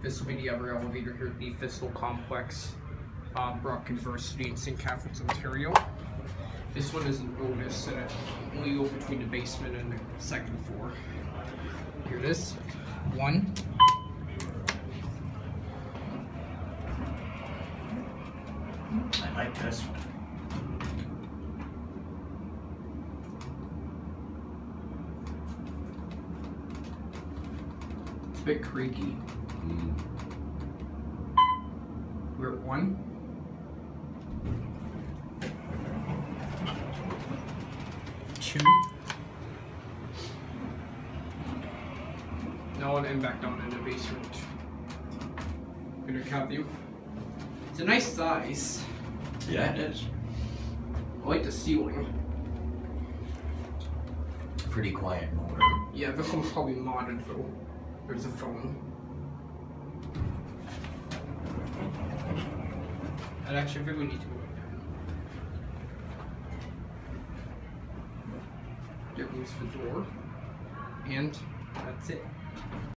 This will be the other elevator here at the Thistle complex, Brock University in St. Catharines, Ontario. This one is an Otis, and it only go between the basement and the second floor. Here it is. One. I like this one. It's a bit creaky. We're at one. Two. Now and back down in the basement. Gonna count you. It's a nice size. Yeah, it is. I like the ceiling. Pretty quiet motor. Yeah, this one's probably modded though. There's a phone. And actually, I think we need to go like that. There goes the door. And that's it.